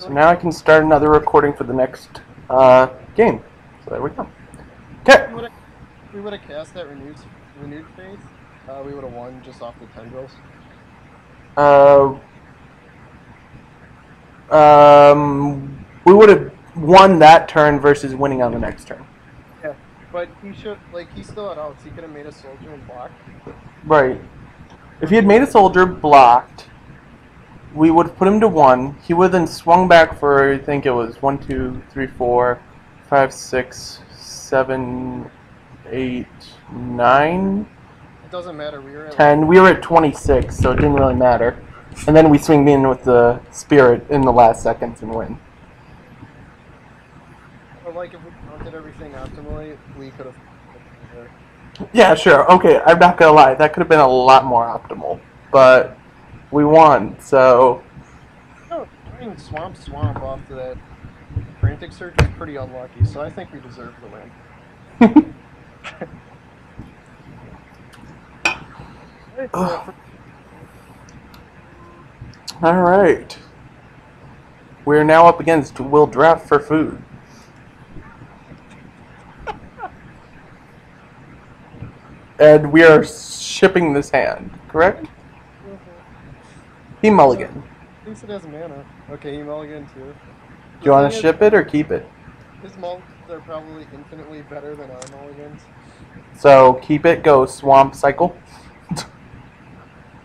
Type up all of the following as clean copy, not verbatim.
So now I can start another recording for the next game. So there we go. Okay. We would have cast that renewed faith. We would have won just off the tendrils. Uh, we would have won that turn versus winning on the next turn. Yeah, but he still had outs. He could have made a soldier and blocked. Right. If he had made a soldier blocked, we would have put him to 1. He would have then swung back for, I think it was 1, 2, 3, 4, 5, 6, 7, 8, 9. It doesn't matter. We were at 10. We were at 26, so it didn't really matter. And then we swing in with the spirit in the last seconds and win. Or like if we counted everything optimally, we could have. Yeah, sure. Okay, I'm not gonna lie. That could have been a lot more optimal, but we won. So. No, doing swamp off to that frantic search is pretty unlucky. So I think we deserve the win. All right. We're now up against Will Draft for Food. And we are shipping this hand, correct? He mulligan. At least it has mana. Okay, he mulligan too. Do you want to ship it or keep it? His mulligans are probably infinitely better than our mulligans. So keep it, go swamp cycle.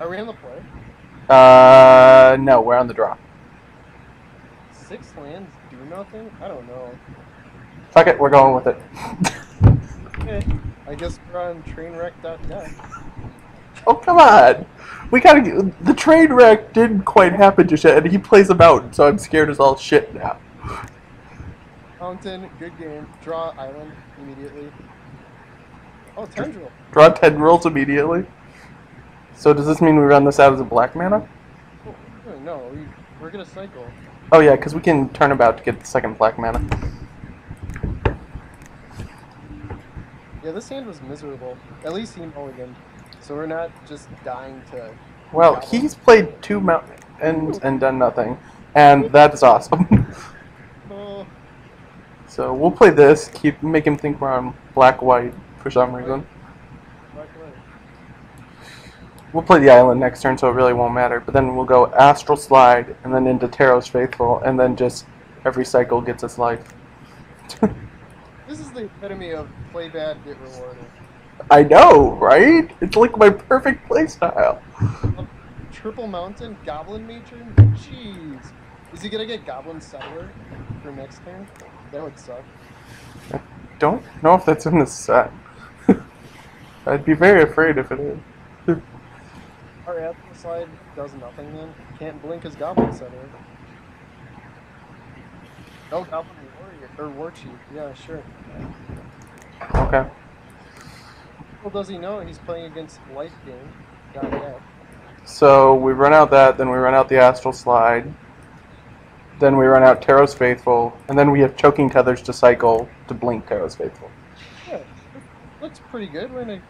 Are we in the play? No, we're on the draw. 6 lands do nothing? I don't know. Fuck it, we're going with it. Okay, I guess we're on trainwreck.net. Oh, come on. We gotta get, the train wreck didn't quite happen just yet, and he plays a mountain, so I'm scared as all shit now. Mountain, good game. Draw island immediately. Oh, tendril. Draw 10 rolls immediately. So does this mean we run this out as a black mana? Oh, no, we're gonna cycle. Oh yeah, because we can turn about to get the second black mana. Yeah, this hand was miserable. At least he mulliganed. So we're not just dying to... Well, he's played 2 mountains and done nothing. And that is awesome. Oh. So we'll play this, make him think we're on black-white for some reason. We'll play the island next turn, so it really won't matter. But then we'll go Astral Slide, and then into Taros Faithful, and then just every cycle gets us life. This is the epitome of play bad, get rewarded. I know, right? It's like my perfect playstyle. Triple Mountain, Goblin Matron? Jeez. Is he gonna get Goblin Settler for next turn? That would suck. I don't know if that's in this set. I'd be very afraid if it is. Our Astral Slide does nothing then. Can't blink his Goblin Settler. No Goblin Warrior, or War Chief. Yeah, sure. Okay. Well, does he know he's playing against Life Game? Got that. So we run out that, then we run out the Astral Slide, then we run out Taros Faithful, and then we have Choking Tethers to cycle to blink Taros Faithful. Yeah, looks pretty good. We're gonna,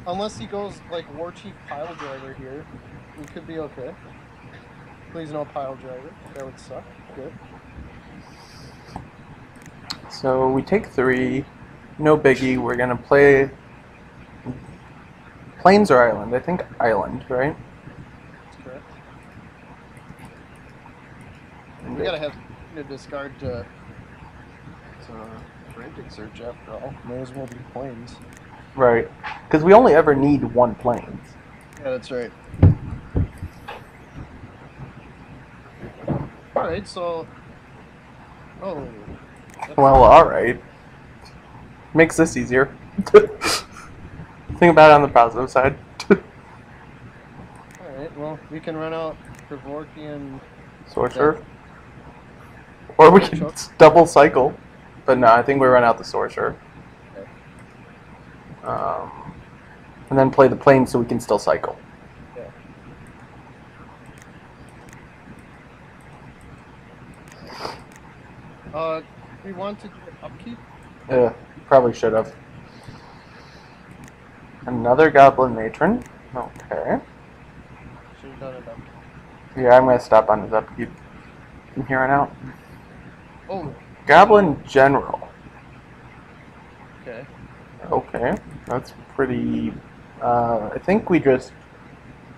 unless he goes like War Chief Pile Driver here, we could be okay. Please no Pile Driver. That would suck. Good. So we take 3, no biggie. We're gonna play Plains or Island. I think Island, right? That's correct. We gotta have to discard to Frantic Search after all. May as well be Plains. Right, because we only ever need 1 Plains. Yeah, that's right. Alright, so... Oh... Well, alright. Makes this easier. Think about it on the positive side. Alright, well, we can run out Kevorkian... Sorcerer. Or we can double cycle. But no, I think we run out the Sorcerer. Okay. And then play the Plains so we can still cycle. Yeah. We want to do upkeep? Yeah, probably should have. Another Goblin Matron. Okay. Should have done it upkeep. Yeah, I'm going to stop on his upkeep. from here on out. Oh, Goblin General. okay. Okay, that's pretty. I think we just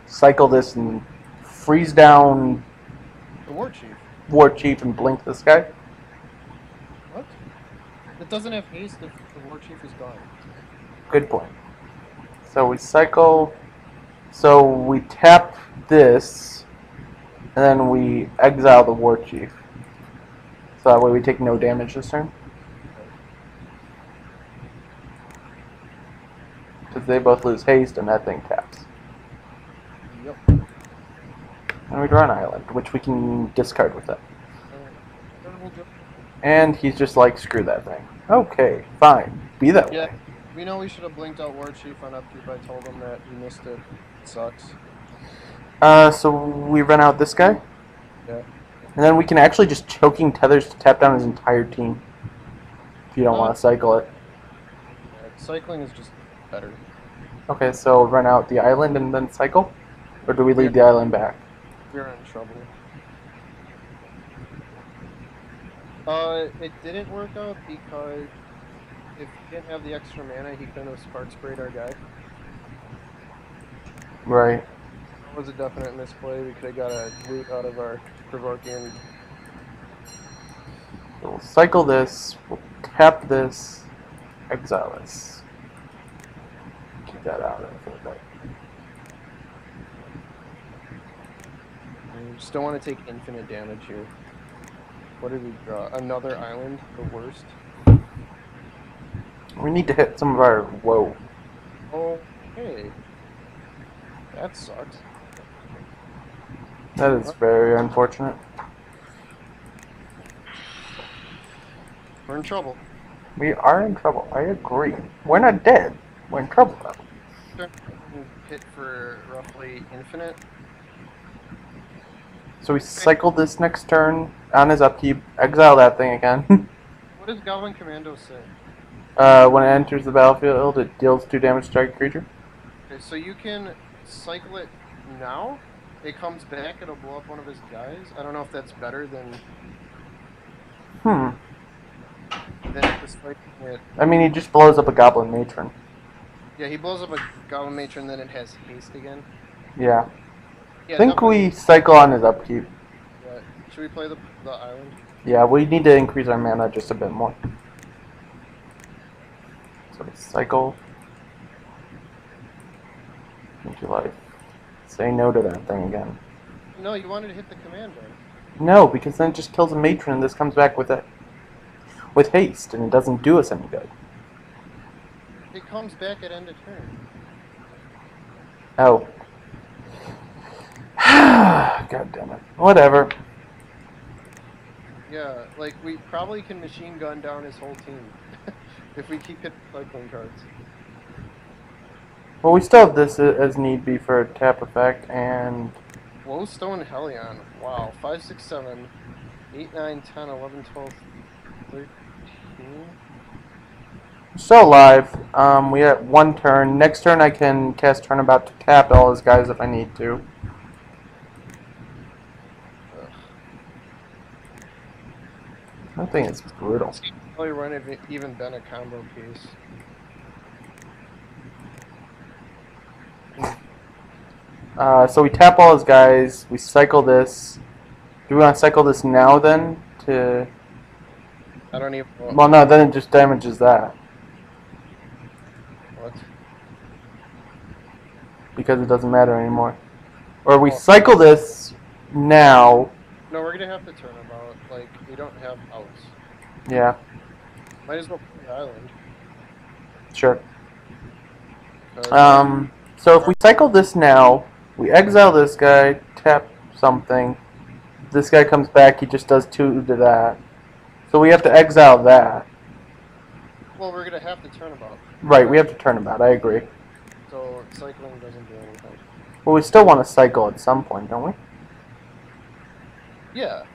cycle this and freeze down The War Chief. War Chief and blink this guy. What? It doesn't have haste if the War Chief is gone. Good point. So we cycle. So we tap this, and then we exile the War Chief. So that way we take no damage this turn. Because they both lose haste and that thing taps. Yep. And we draw an island, which we can discard with it. And he's just like, screw that thing. Okay, fine. Be that Yeah, way. we know we should have blinked out War Chief on upkeep. I told him that he missed it. It sucks. So we run out this guy. Yeah. And then we can actually just choking tethers to tap down his entire team. If you don't want to cycle it. Yeah, cycling is just better. Okay, so run out the island and then cycle? Or do we leave the island back? We're in trouble. It didn't work out because if he didn't have the extra mana, he couldn't have spark sprayed our guy. Right. That was a definite misplay. We could have got a loot out of our provoking. So we'll cycle this, we'll tap this, exile this. Keep that out of it for a bit. We just don't want to take infinite damage here. What did we draw? Another island? The worst? We need to hit some of our whoa. Oh, hey. That sucks. That is very unfortunate. We're in trouble. We are in trouble, I agree. We're not dead. We're in trouble though. Hit for roughly infinite. So we cycle this next turn on his upkeep, exile that thing again. What does Goblin Commando say? When it enters the battlefield, it deals 2 damage to target creature. Okay, so you can cycle it now. It comes back, it'll blow up one of his guys. I don't know if that's better than just cycling it. I mean, he just blows up a Goblin Matron. Yeah, he blows up a Goblin Matron, then it has haste again. Yeah. Yeah, I think we cycle on his upkeep. Yeah. Should we play the island? Yeah, we need to increase our mana just a bit more. So we cycle. Into life. Say no to that thing again. No, you wanted to hit the commando. No, because then it just kills a matron and this comes back with haste and it doesn't do us any good. It comes back at end of turn. Oh. God damn it. Whatever. Yeah, like we probably can machine gun down his whole team if we keep hitting cycling cards. Well, we still have this as need be for a tap effect, and... Glowstone Hellion. Wow. 5, 6, 7, 8, 9, 10, 11, 12, 13. Still alive. We have 1 turn. Next turn I can cast Turnabout to tap all his guys if I need to. That thing is brutal. It's probably wouldn't have even been a combo piece. So we tap all his guys, we cycle this. Do we want to cycle this now then? I don't even... Well, no, then it just damages that. What? Because it doesn't matter anymore. Or we cycle this now. No, we're gonna have to turn about. Like, we don't have outs. Yeah, Might as well play the island. sure. So if we cycle this now, we exile this guy, tap something. This guy comes back, he just does 2 to that. So we have to exile that. Well, we're gonna have to turn about. Right, we have to turn about, I agree. So cycling doesn't do anything. Well, we still want to cycle at some point, don't we? Yeah.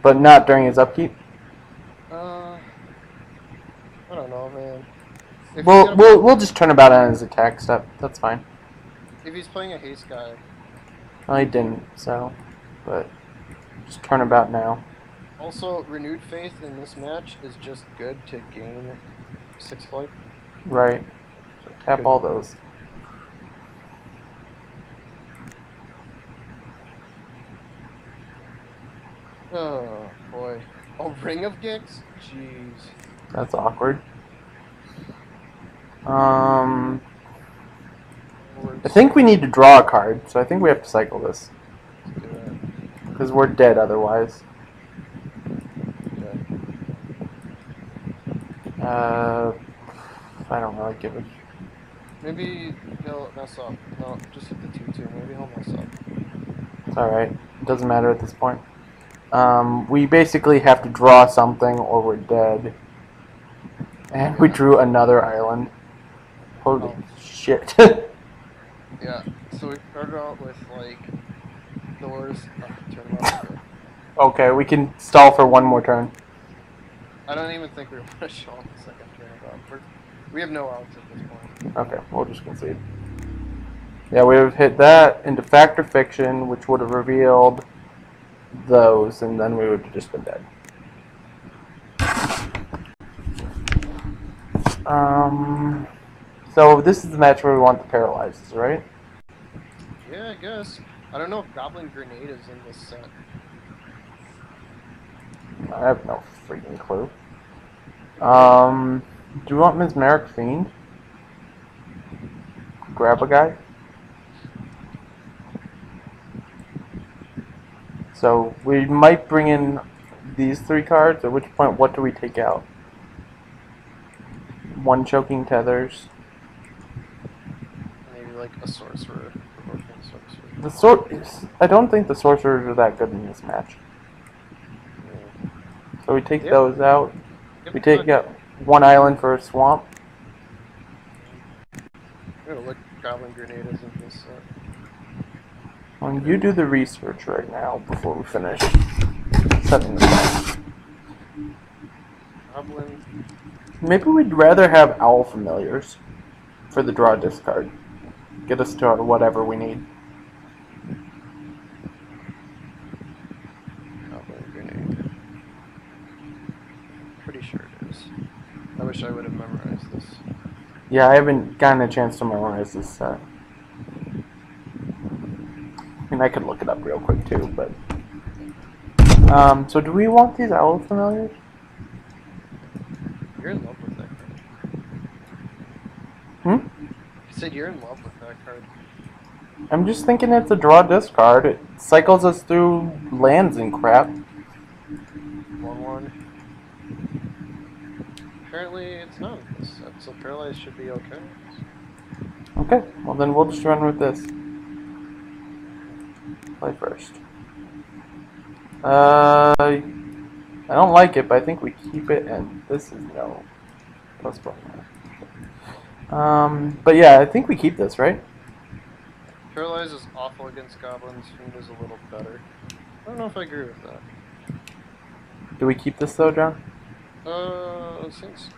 But not during his upkeep? I don't know, man. If We'll just turn about on his attack step. That's fine. If he's playing a haste guy, Well, he didn't, so... But... Just turnabout now. Also, renewed faith in this match is just good to gain 6 life. Right. Tap all those. Oh boy. A ring of Gix? Jeez. That's awkward. I think we need to draw a card, so I think we have to cycle this. Let's do that. Because we're dead otherwise. Okay. I don't really give a... Maybe he'll mess up. No, just hit the 2-2. Maybe he'll mess up. It's alright. It doesn't matter at this point. We basically have to draw something or we're dead. And we drew another island. Holy shit. Yeah, so we started out with, like, the worst turn. Okay, we can stall for one more turn. I don't even think we want to show him the second turn. We have no outs at this point. Okay, we'll just concede. Yeah, we would have hit that into Fact or Fiction, which would have revealed those, and then we would have just been dead. So this is the match where we want the paralyzes, right? Yeah, I guess. I don't know if Goblin Grenade is in this set. I have no freaking clue. Do you want Mesmeric Fiend? Grab a guy? So we might bring in these 3 cards, at which point what do we take out? 1 Choking Tethers. Maybe like a sorcerer. I don't think the sorcerers are that good in this match. Yeah. So we take those out. Yep, We take out 1 island for a swamp. I'm gonna look Goblin Grenade is in this set. Well, you do the research right now before we finish setting this up. Goblin. Maybe we'd rather have Owl Familiars for the draw discard. Get us to whatever we need. Goblin Grenade. Pretty sure it is. I wish I would have memorized this. Yeah, I haven't gotten a chance to memorize this set. I mean, I could look it up real quick too, but... so do we want these Owl Familiars? You're in love with that card. You said you're in love with that card. I'm just thinking it's a draw discard. It cycles us through lands and crap. 1-1. Apparently it's not in this set, so Paralyze should be okay. Okay, well then we'll just run with this. Play first. I don't like it, but I think we keep it, and this is no. Postpone that. But yeah, I think we keep this, right? Paralyze is awful against goblins. Fiend is a little better. I don't know if I agree with that. Do we keep this though, John? It seems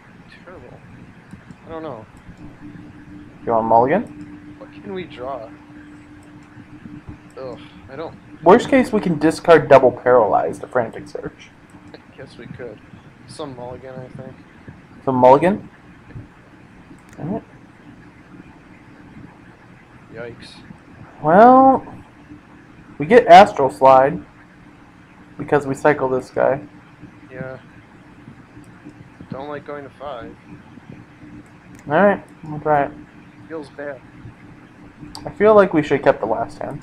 terrible. I don't know. You want mulligan? What can we draw? Ugh, I don't. Worst case, we can discard double paralyzed to frantic search. I guess we could. Some mulligan, I think. So mulligan? Alright. Yikes. Well, we get Astral Slide because we cycle this guy. Yeah. Don't like going to 5. Alright, we'll try it. Feels bad. I feel like we should have kept the last hand.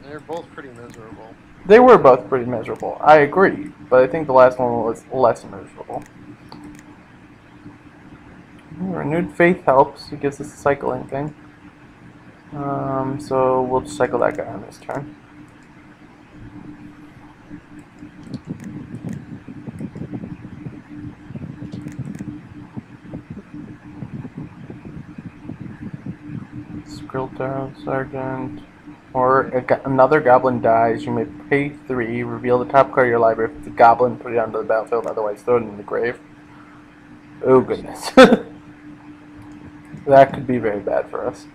They're both pretty miserable. They were both pretty miserable. I agree, but I think the last one was less miserable. Renewed Faith helps. It gives us a cycling thing. So we'll just cycle that guy on this turn. Skrill Sergeant. Or another goblin dies, you may pay 3, reveal the top card of your library. If it's a goblin, put it onto the battlefield, otherwise throw it in the grave. Oh goodness. That could be very bad for us.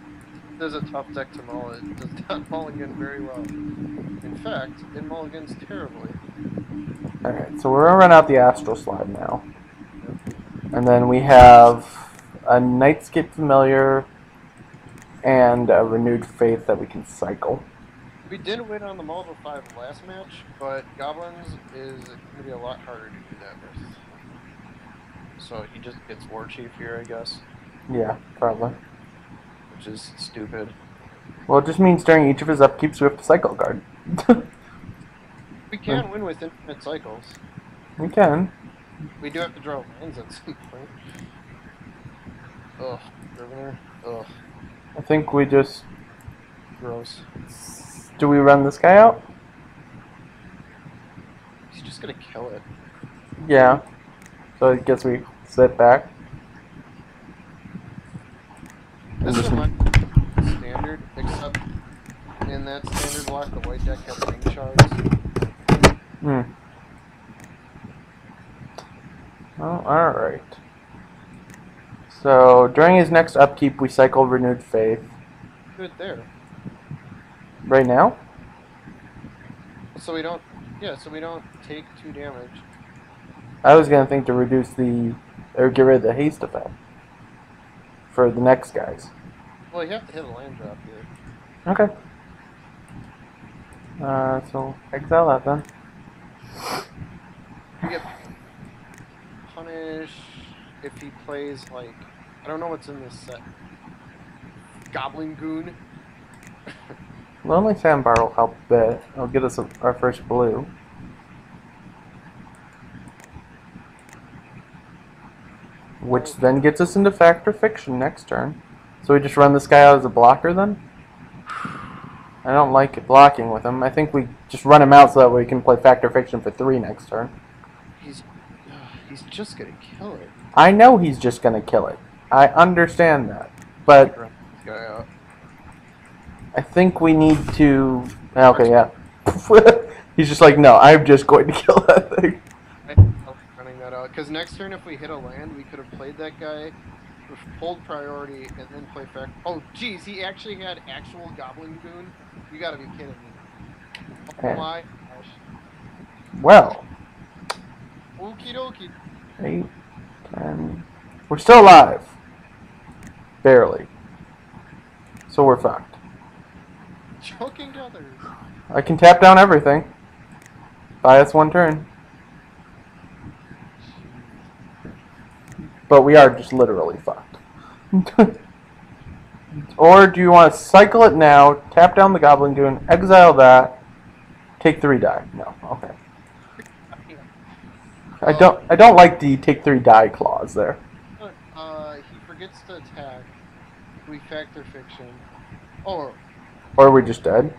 There's a tough deck to mull. It does not mulligan very well. In fact, it mulligans terribly. Alright, so we're gonna run out the Astral Slide now. And then we have a Nightscape Familiar and a Renewed Faith that we can cycle. We did win on the Mulligan 5 last match, but Goblins is going to be a lot harder to do that with. So he just gets War Chief here, I guess. Yeah, probably. Which is stupid. Well, it just means during each of his upkeeps we have to cycle a card. We can win with infinite cycles. We can. We do have to draw lands at some point. Ugh, Governor. Ugh. I think we just... Gross. Do we run this guy out? He's just gonna kill it. Yeah. So I guess we sit back. This is my standard, except in that standard block, the white deck has ring shards. Oh, alright. So, during his next upkeep, we cycle Renewed Faith. Good there. Right now? So we don't, so we don't take 2 damage. I was gonna think to reduce the, or get rid of the haste effect. For the next guys. Well, you have to hit a land drop here. Okay. So, exile that then. You get punish if he plays, like, I don't know what's in this set. Goblin Goon. Lonely Sandbar will help a bit. It'll get us our first blue. Which then gets us into Fact or Fiction next turn. So we just run this guy out as a blocker then? I don't like it blocking with him. I think we just run him out so that way we can play Fact or Fiction for 3 next turn. He's just gonna kill it. I know he's just gonna kill it. I understand that. But I think we need to... Okay, yeah. He's just like, no, I'm just going to kill that thing. Running that out. Because next turn, if we hit a land, we could have played that guy with hold priority and then play fact. Oh, geez, he actually had actual Goblin Goon? You gotta be kidding me. Oh my gosh. Well. Okie dokie. 8, 10... We're still alive. Barely. So we're fucked. Choking others. I can tap down everything. Buy us 1 turn. But we are just literally fucked. Or do you want to cycle it now, tap down the Goblin Goon, exile that, take 3 die? No, okay. I don't like the take 3 die clause there. He forgets to attack. We Fact or Fiction. Or we're just dead.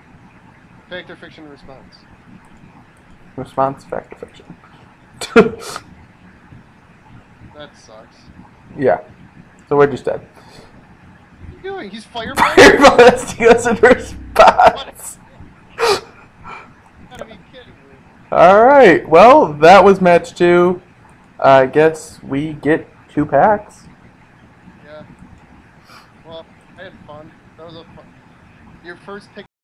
Fact or Fiction response. Response, Fact or Fiction. That sucks. Yeah. So we're just dead. What are you doing? He's fireball. Fireblasting us in response. You gotta be kidding me. Alright, well, that was match 2. I guess we get 2 packs. Yeah. Well, I had fun. That was a fun. Your first pick.